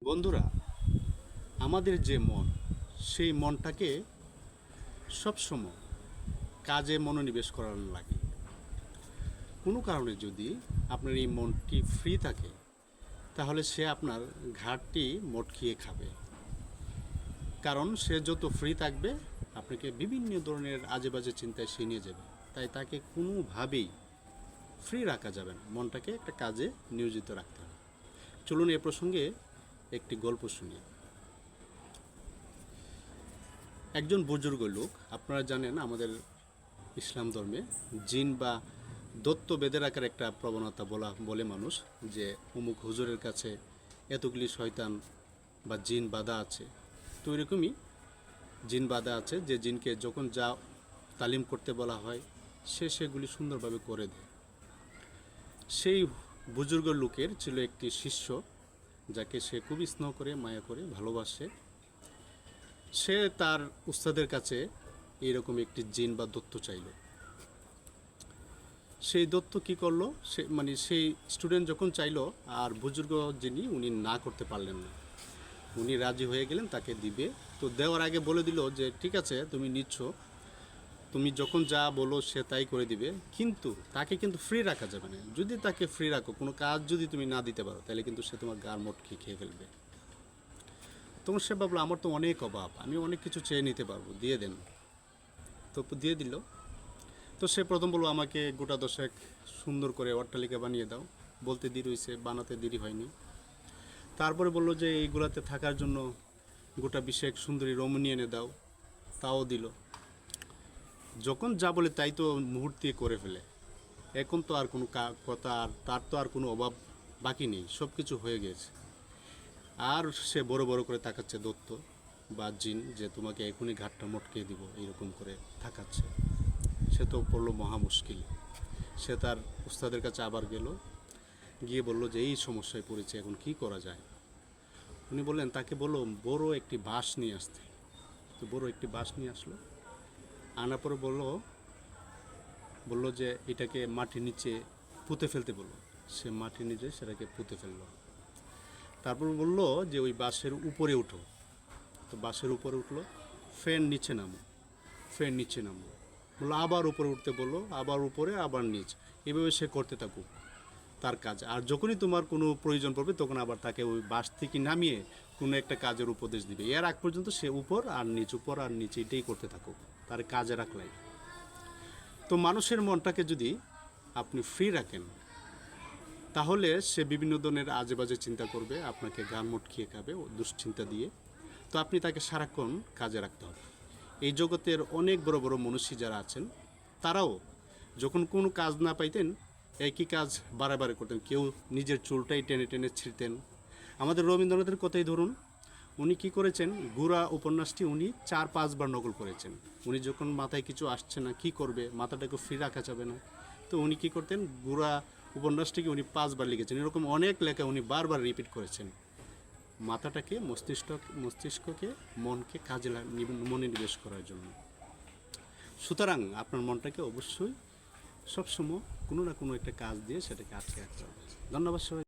বন্ধুরা, আমাদের যে মন, সেই মনটাকে সবসময় কাজে মনোনিবেশ করার লাগে। কোনো কারণে যদি আপনার এই মনটি ফ্রি থাকে, তাহলে সে আপনার ঘাটটি মটকিয়ে খাবে। কারণ সে যত ফ্রি থাকবে, আপনাকে বিভিন্ন ধরনের আজে বাজে চিন্তায় সে নিয়ে যাবে। তাই তাকে কোনোভাবেই ফ্রি রাখা যাবে না, মনটাকে একটা কাজে নিয়োজিত রাখতে হবে। চলুন এ প্রসঙ্গে একটি গল্প শুনি। একজন বুজুর্গ লোক, আপনারা জানেন আমাদের ইসলাম ধর্মে জিন বা দত্ত বেদের আকার একটা প্রবণতা বলে মানুষ যে অমুক হুজুরের কাছে এতগুলি শয়তান বা জিন বাধা আছে। তো এরকমই জিন বাধা আছে, যে জিনকে যখন যা তালিম করতে বলা হয় সে সেগুলি সুন্দরভাবে করে দেয়। সেই বুজুর্গ লোকের ছিল একটি শিষ্য, যাকে সে খুবই স্নেহ করে, মায়া করে, ভালোবাসে। সে তার উস্তাদের কাছে এইরকম একটি জিন বা দত্ত চাইল। সেই দত্ত কি করলো, সেই স্টুডেন্ট যখন চাইলো, আর বুজুর্গ যিনি উনি না করতে পারলেন না, উনি রাজি হয়ে গেলেন তাকে দিবে। তো দেওয়ার আগে বলে দিল যে ঠিক আছে, তুমি নিচ্ছ, তুমি যখন যা বলো সে তাই করে দিবে, কিন্তু তাকে কিন্তু ফ্রি রাখা যাবে না। যদি তাকে ফ্রি রাখো, কোনো কাজ যদি তুমি না দিতে পারো, তাহলে কিন্তু সে তোমার গার মটকি খেয়ে ফেলবে। তখন সে ভাবলো, আমার তো অনেক অভাব, আমি অনেক কিছু চেয়ে নিতে পারবো, দিয়ে দেন। তো দিয়ে দিল। তো সে প্রথম বলল, আমাকে গোটা দশেক সুন্দর করে অট্টালিকা বানিয়ে দাও। বলতে দেরি হয়েছে, বানাতে দেরি হয়নি। তারপরে বলল যে এইগুলাতে থাকার জন্য গোটা বিশেক সুন্দরী রমণী এনে দাও, তাও দিল। যখন যা বলে তাই তো মুহূর্তে করে ফেলে। এখন তো আর কোনো কথা, আর তার তো আর কোনো অভাব বাকি নেই, সব কিছু হয়ে গেছে। আর সে বড় বড় করে তাকাচ্ছে দত্ত বা জিন, যে তোমাকে এখনই ঘাটটা মটকে দিব, এইরকম করে তাকাচ্ছে। সে তো পড়লো মহা মুশকিল। সে তার উস্তাদের কাছে আবার গেল, গিয়ে বলল যে এই সমস্যায় পড়েছে, এখন কি করা যায়। উনি বললেন, তাকে বলো বড় একটি বাঁশ নিয়ে আসতে। তো বড় একটি বাঁশ নিয়ে আসলো। আনার পরে বললো যে এটাকে মাটির নিচে পুঁতে ফেলতে বললো। সে মাটির নিচে সেটাকে পুঁতে ফেললো। তারপর বললো যে ওই বাঁশের উপরে উঠো। তো বাঁশের উপরে উঠলো। ফ্যান নিচে নামো, ফ্যান নিচে নামো। বললো আবার উপরে উঠতে বললো, আবার উপরে, আবার নিচ। এভাবে সে করতে থাকুক তার কাজ। আর যখনই তোমার কোনো প্রয়োজন পড়বে, তখন আবার তাকে ওই বাস থেকে নামিয়ে কোনো একটা কাজের উপদেশ দিবে। এর আগ পর্যন্ত সে উপর আর নিচ, উপর আর নিচ, এটাই করতে থাকুক, তার কাজে রাখলাই। তো মানুষের মনটাকে যদি আপনি ফ্রি রাখেন, তাহলে সে বিভিন্ন ধরনের আজে বাজে চিন্তা করবে, আপনাকে গান মটকিয়ে খাবে দুশ্চিন্তা দিয়ে। তো আপনি তাকে সারাক্ষণ কাজে রাখতে হবে। এই জগতের অনেক বড় বড় মনীষী যারা আছেন, তারাও যখন কোনো কাজ না পাইতেন, একই কাজ বারে করতেন। কেউ নিজের চুলটাই টেনে টেনে ছিঁড়তেন। আমাদের রবীন্দ্রনাথের কথাই ধরুন, উনি কি করেছেন, গুড়া উপন্যাসটি উনি 4-5 বার নকল করেছেন। উনি যখন মাথায় কিছু আসছে না, কি করবে, মাথাটাকে ফ্রি রাখা যাবে না, তো উনি কি করতেন, গুড়া উপন্যাসটিকে উনি 5 বার লিখেছেন। এরকম অনেক লেখা উনি বারবার রিপিট করেছেন, মাথাটাকে, মস্তিষ্ককে, মনকে কাজে মনোনিবেশ করার জন্য। সুতরাং আপনার মনটাকে অবশ্যই সবসময় কোনো না কোনো একটা কাজ দিয়ে সেটাকে আটকে রাখতে হবে। ধন্যবাদ সবাই।